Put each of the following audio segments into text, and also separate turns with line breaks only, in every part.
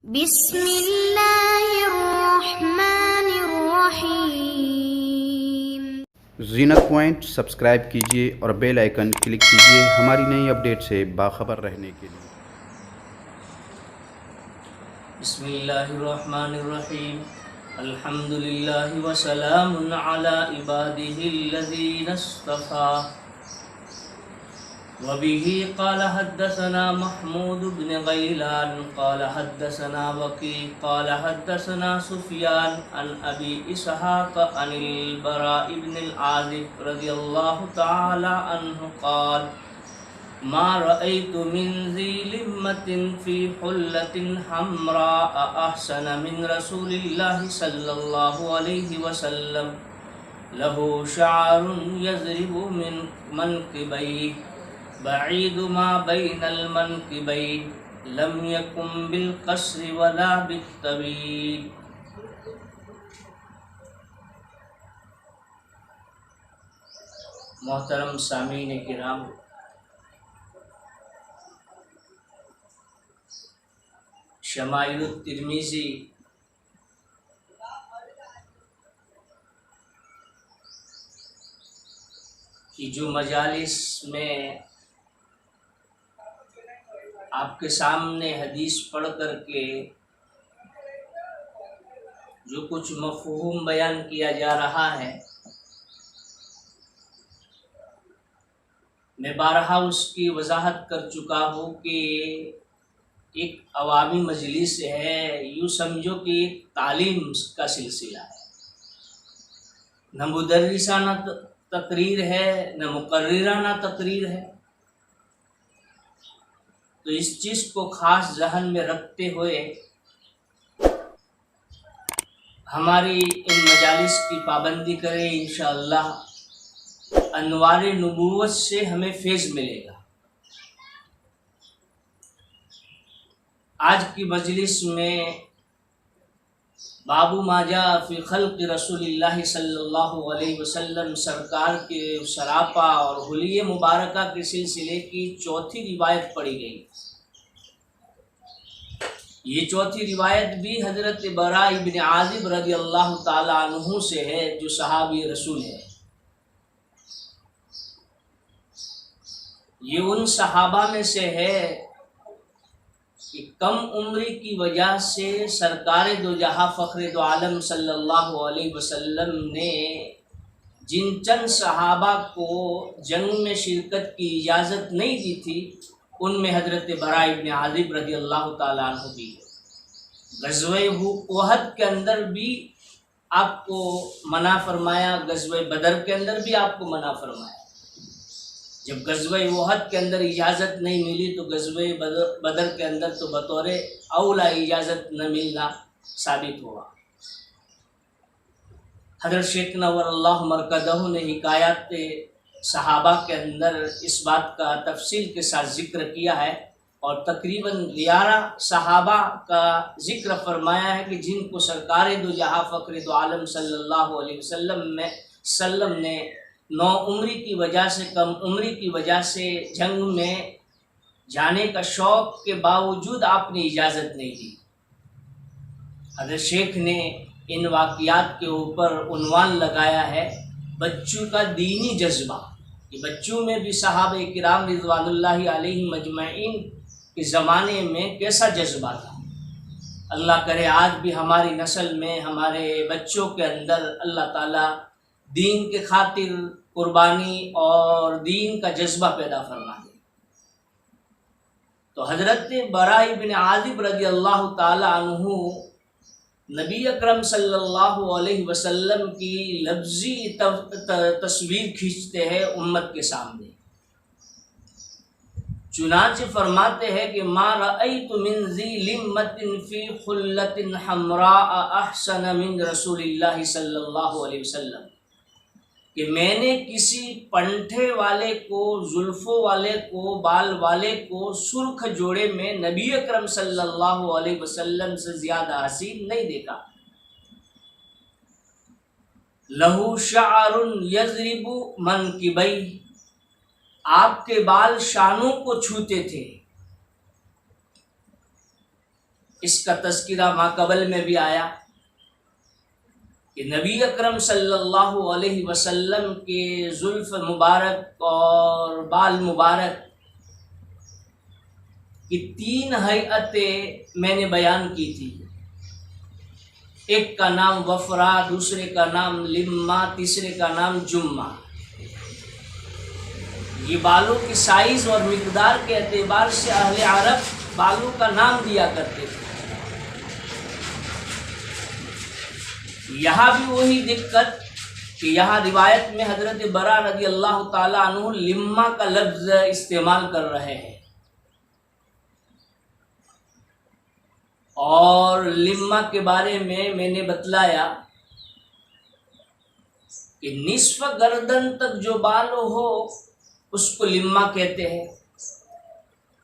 بسم اللہ الرحمن الرحیم۔
زینت پوائنٹ سبسکرائب کیجیے اور بیل آئیکن کلک کیجیے ہماری نئی اپڈیٹ سے باخبر رہنے کے لیے۔
بسم اللہ الرحمن الرحیم۔ الحمدللہ وسلام علی عبادہ الذین اصطفیٰ۔ وبه قال حدثنا محمود بن غیلان قال حدثنا وکیع قال حدثنا سفیان عن ابی اسحاق عن البراء بن العازب رضی اللہ تعالی عنہ قال ما رأيت من ذي لمة في حلة حمراء أحسن من رسول الله صلى الله عليه وسلم له شعر يضرب من منكبيه بعيد ما بين المنكبين لم يكن بالقصر ولا بالطويل۔ محترم سامعین کرام، شمائل الترمذی کی جو مجالس میں آپ کے سامنے حدیث پڑھ کر کے جو کچھ مفہوم بیان کیا جا رہا ہے، میں بارہا اس کی وضاحت کر چکا ہوں کہ ایک عوامی مجلس ہے، یوں سمجھو کہ ایک تعلیم کا سلسلہ ہے، نہ مدرسانہ تقریر ہے نہ مقررانہ تقریر ہے۔ تو اس چیز کو خاص ذہن میں رکھتے ہوئے ہماری ان مجالس کی پابندی کریں، انشاءاللہ انوار نبوت سے ہمیں فیض ملے گا۔ آج کی مجلس میں باب ما جاء فی خلق رسول اللہ صلی اللہ علیہ وسلم سرکار کے سراپا اور حلیہ مبارکہ کے سلسلے کی چوتھی روایت پڑھی گئی۔ یہ چوتھی روایت بھی حضرت براء بن عازب رضی اللہ تعالی عنہ سے ہے، جو صحابی رسول ہے۔ یہ ان صحابہ میں سے ہے کہ کم عمری کی وجہ سے سرکار دو جہاں فخر دو عالم صلی اللہ علیہ وسلم نے جن چند صحابہ کو جنگ میں شرکت کی اجازت نہیں دی تھی، ان میں حضرت براء بن عازب رضی اللہ تعالیٰ عنہ بھی ہے۔ غزوہ احد کے اندر بھی آپ کو منع فرمایا، غزوہ بدر کے اندر بھی آپ کو منع فرمایا۔ جب غزوہ احد کے اندر اجازت نہیں ملی تو غزوہ بدر کے اندر تو بطور اولا اجازت نہ ملنا ثابت ہوا۔ حضرت شیخ نور اللہ مرکزہ نے حکایات صحابہ کے اندر اس بات کا تفصیل کے ساتھ ذکر کیا ہے، اور تقریباً 11 صحابہ کا ذکر فرمایا ہے کہ جن کو سرکار دو جہاں فخر دو عالم صلی اللہ علیہ وسلم نے نو عمری کی وجہ سے، کم عمری کی وجہ سے جنگ میں جانے کا شوق کے باوجود آپ نے اجازت نہیں دی۔ حضرت شیخ نے ان واقعات کے اوپر عنوان لگایا ہے بچوں کا دینی جذبہ، کہ بچوں میں بھی صحابہ کرام رضوان اللہ علیہم اجمعین کے زمانے میں کیسا جذبہ تھا۔ اللہ کرے آج بھی ہماری نسل میں، ہمارے بچوں کے اندر اللہ تعالیٰ دین کے خاطر قربانی اور دین کا جذبہ پیدا فرما دے۔ تو حضرت براء بن عازب رضی اللہ تعالی عنہ نبی اکرم صلی اللہ علیہ وسلم کی لفظی تصویر کھینچتے ہیں امت کے سامنے۔ چنانچہ فرماتے ہیں کہ ما رأیت من ذی لمۃ فی حلۃ حمراء احسن من رسول اللہ صلی اللہ علیہ وسلم، کہ میں نے کسی پنٹھے والے کو، زلفوں والے کو، بال والے کو سرخ جوڑے میں نبی اکرم صلی اللہ علیہ وسلم سے زیادہ حسین نہیں دیکھا۔ لہو شعر یضرب منکبیہ، آپ کے بال شانوں کو چھوتے تھے۔ اس کا تذکرہ ماقبل میں بھی آیا کہ نبی اکرم صلی اللہ علیہ وسلم کے زلف مبارک اور بال مبارک کی 3 ہیئتیں میں نے بیان کی تھی. ایک کا نام وفرا، دوسرے کا نام لما، تیسرے کا نام جمہ. یہ بالوں کی سائز اور مقدار کے اعتبار سے اہل عرب بالوں کا نام دیا کرتے تھے. یہاں بھی وہی دقت کہ یہاں روایت میں حضرت برا رضی اللہ تعالی عنہ لما کا لفظ استعمال کر رہے ہیں، اور لما کے بارے میں نے بتلایا کہ نصف گردن تک جو بال ہو اس کو لما کہتے ہیں.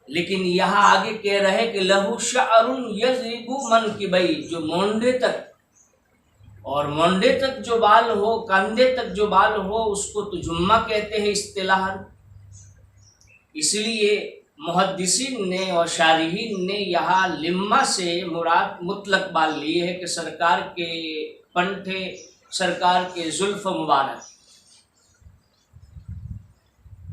لیکن یہاں آگے کہہ رہے کہ لہو شعر یضرب منکبئی، جو مونڈے تک اور مونڈے تک جو بال ہو، کندھے تک جو بال ہو، اس کو تو جمہ کہتے ہیں اصطلاحاً. اس لیے محدثین نے اور شارحین نے یہاں لما سے مراد مطلق بال لیے ہے کہ سرکار کے پنٹھے، سرکار کے زلف مبارک.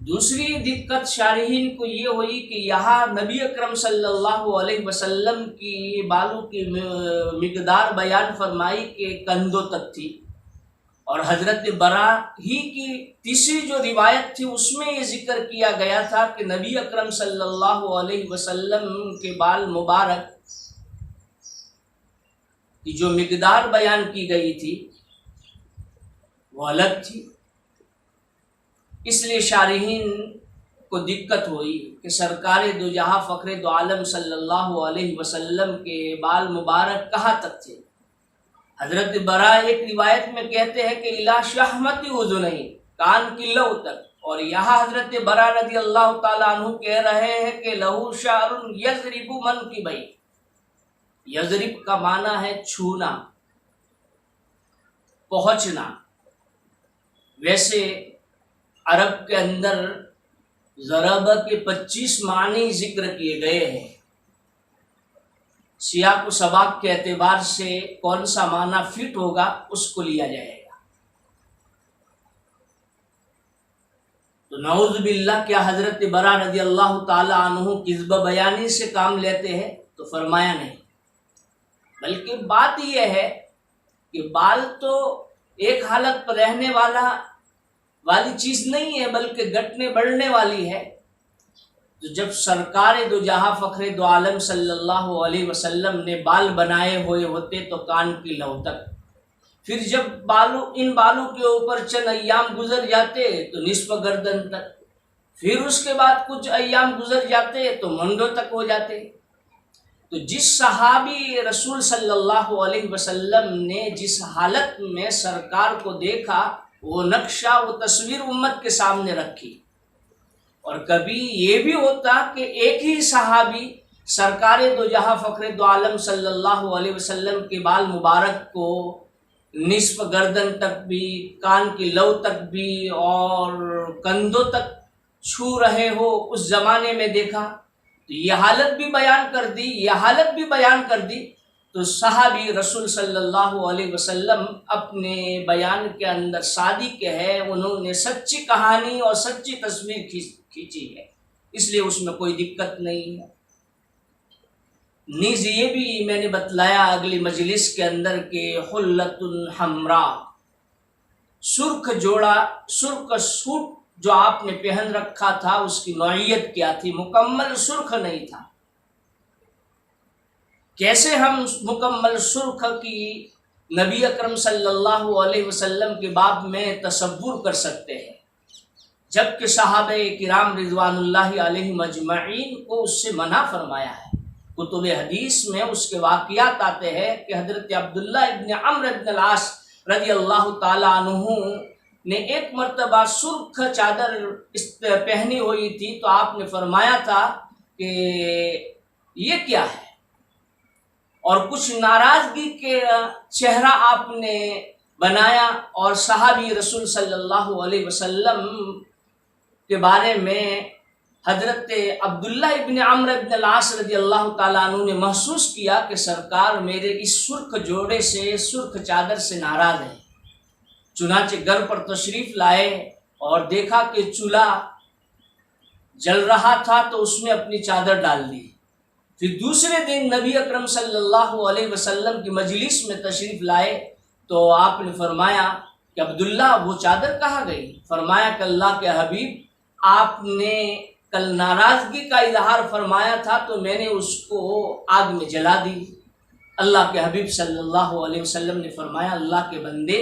دوسری دقت شارحین کو یہ ہوئی کہ یہاں نبی اکرم صلی اللہ علیہ وسلم کی بالوں کی مقدار بیان فرمائی کہ کندھوں تک تھی، اور حضرت برا ہی کی تیسری جو روایت تھی اس میں یہ ذکر کیا گیا تھا کہ نبی اکرم صلی اللہ علیہ وسلم کے بال مبارک کی جو مقدار بیان کی گئی تھی وہ الگ تھی. اس لیے شارحین کو دقت ہوئی کہ سرکار دو جہاں فخر دو عالم صلی اللہ علیہ وسلم کے بال مبارک کہاں تک تھے. حضرت برا ایک روایت میں کہتے ہیں کہ الا شحمت اذنہی، کان کی لو تک، اور یہاں حضرت برا رضی اللہ تعالیٰ عنہ کہہ رہے ہیں کہ لہو شعر یضرب منکبئی. یضرب کا معنی ہے چھونا، پہنچنا. ویسے عرب کے اندر ضرب کے 25 معنی ذکر کیے گئے ہیں. سیاق و سباق کے اعتبار سے کون سا معنی فٹ ہوگا اس کو لیا جائے گا. تو نعوذ باللہ کیا حضرت برا رضی اللہ تعالی عنہ کذب بیانی سے کام لیتے ہیں؟ تو فرمایا نہیں، بلکہ بات یہ ہے کہ بال تو ایک حالت پر رہنے والی چیز نہیں ہے بلکہ گھٹنے بڑھنے والی ہے. تو جب سرکار دو جہاں فخر دو عالم صلی اللہ علیہ وسلم نے بال بنائے ہوئے ہوتے تو کان کی لو تک، پھر جب ان بالوں کے اوپر چند ایام گزر جاتے تو نصف گردن تک، پھر اس کے بعد کچھ ایام گزر جاتے تو منڈوں تک ہو جاتے. تو جس صحابی رسول صلی اللہ علیہ وسلم نے جس حالت میں سرکار کو دیکھا وہ نقشہ، وہ تصویر امت کے سامنے رکھی. اور کبھی یہ بھی ہوتا کہ ایک ہی صحابی سرکار دو جہاں فخر دو عالم صلی اللہ علیہ وسلم کے بال مبارک کو نصف گردن تک بھی، کان کی لو تک بھی اور کندھوں تک چھو رہے ہو اس زمانے میں دیکھا تو یہ حالت بھی بیان کر دی. تو صحابی رسول صلی اللہ علیہ وسلم اپنے بیان کے اندر صادق ہے، انہوں نے سچی کہانی اور سچی تصویر کھینچی ہے، اس لیے اس میں کوئی دقت نہیں ہے. نیز یہ بھی میں نے بتلایا اگلی مجلس کے اندر کہ حلت حمراء، سرخ جوڑا، سرخ سوٹ جو آپ نے پہن رکھا تھا اس کی نوعیت کیا تھی؟ مکمل سرخ نہیں تھا. کیسے ہم مکمل سرخ کی نبی اکرم صلی اللہ علیہ وسلم کے باب میں تصور کر سکتے ہیں جبکہ صحابہ کرام رضوان اللہ علیہ مجمعین کو اس سے منع فرمایا ہے. کتب حدیث میں اس کے واقعات آتے ہیں کہ حضرت عبداللہ ابن عمرو ابن العاص رضی اللہ تعالی عنہ نے ایک مرتبہ سرخ چادر پہنی ہوئی تھی تو آپ نے فرمایا تھا کہ یہ کیا ہے، اور کچھ ناراضگی کے چہرہ آپ نے بنایا اور صحابی رسول صلی اللہ علیہ وسلم کے بارے میں حضرت عبداللہ ابن عمرو ابن العاص رضی اللہ تعالیٰ عنہ نے محسوس کیا کہ سرکار میرے اس سرخ جوڑے سے، سرخ چادر سے ناراض ہے۔ چنانچہ گھر پر تشریف لائے اور دیکھا کہ چولہا جل رہا تھا تو اس میں اپنی چادر ڈال دی۔ پھر دوسرے دن نبی اکرم صلی اللہ علیہ وسلم کی مجلس میں تشریف لائے تو آپ نے فرمایا کہ عبداللہ وہ چادر کہاں گئی؟ فرمایا کہ اللہ کے حبیب، آپ نے کل ناراضگی کا اظہار فرمایا تھا تو میں نے اس کو آگ میں جلا دی۔ اللہ کے حبیب صلی اللہ علیہ وسلم نے فرمایا اللہ کے بندے،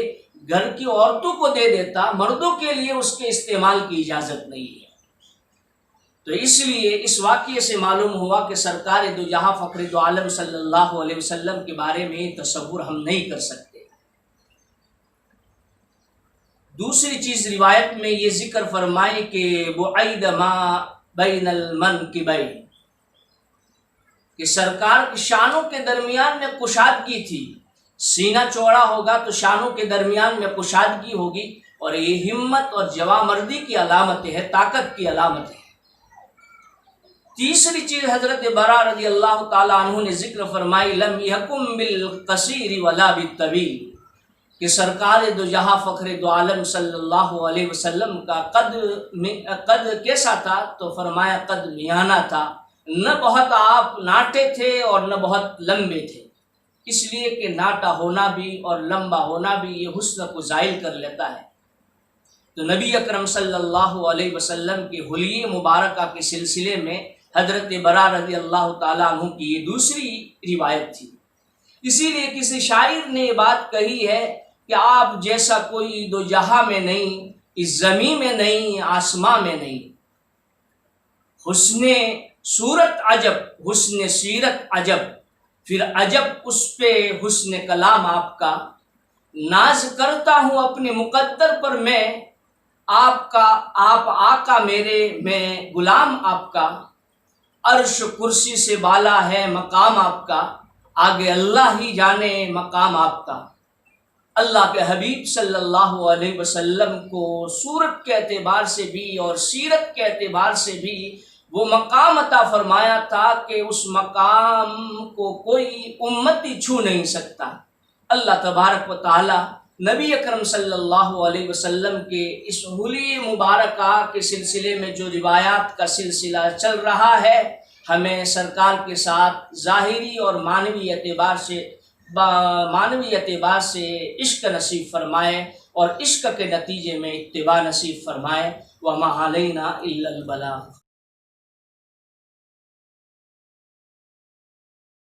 گھر کی عورتوں کو دے دیتا، مردوں کے لیے اس کے استعمال کی اجازت نہیں ہے۔ تو اس لیے اس واقعے سے معلوم ہوا کہ سرکار دو جہاں فخر دو عالم صلی اللہ علیہ وسلم کے بارے میں تصور ہم نہیں کر سکتے۔ دوسری چیز روایت میں یہ ذکر فرمائے کہ بعید ما بین المنکبین، کہ سرکار کی شانوں کے درمیان میں کشادگی تھی۔ سینہ چوڑا ہوگا تو شانوں کے درمیان میں کشادگی ہوگی، اور یہ ہمت اور جوامردی کی علامت ہے، طاقت کی علامت ہے۔ تیسری چیز حضرت برا رضی اللہ تعالیٰ عنہ نے ذکر فرمائی، لم یحکم بالقصیر ولا بالطویل، کہ سرکار دو جہاں فخر دو عالم صلی اللہ علیہ وسلم کا قد کیسا تھا؟ تو فرمایا قد میانہ تھا، نہ بہت آپ ناٹے تھے اور نہ بہت لمبے تھے، اس لیے کہ ناٹا ہونا بھی اور لمبا ہونا بھی یہ حسن کو زائل کر لیتا ہے۔ تو نبی اکرم صلی اللہ علیہ وسلم کے حلیے مبارکہ کے سلسلے میں حضرت برا رضی اللہ تعالیٰ عنہ کی یہ دوسری روایت تھی۔ اسی لیے کسی شاعر نے یہ بات کہی ہے کہ آپ جیسا کوئی دو جہاں میں نہیں، اس زمین میں نہیں، آسماں میں نہیں۔ حسن صورت عجب، حسن سیرت عجب، پھر عجب اس پہ حسن کلام آپ کا۔ ناز کرتا ہوں اپنے مقدر پر میں، آپ آقا میرے، میں غلام آپ کا۔ عرش کرسی سے بالا ہے مقام آپ کا، آگے اللہ ہی جانے مقام آپ کا۔ اللہ کے حبیب صلی اللہ علیہ وسلم کو صورت کے اعتبار سے بھی اور سیرت کے اعتبار سے بھی وہ مقام عطا فرمایا تھا کہ اس مقام کو کوئی امتی چھو نہیں سکتا۔ اللہ تبارک و تعالی نبی اکرم صلی اللہ علیہ وسلم کے اس حلی مبارکہ کے سلسلے میں جو روایات کا سلسلہ چل رہا ہے، ہمیں سرکار کے ساتھ ظاہری اور معنوی اعتبار سے عشق نصیب فرمائے، اور عشق کے نتیجے میں اتباع نصیب فرمائے۔ وما علینا الا البلاغ۔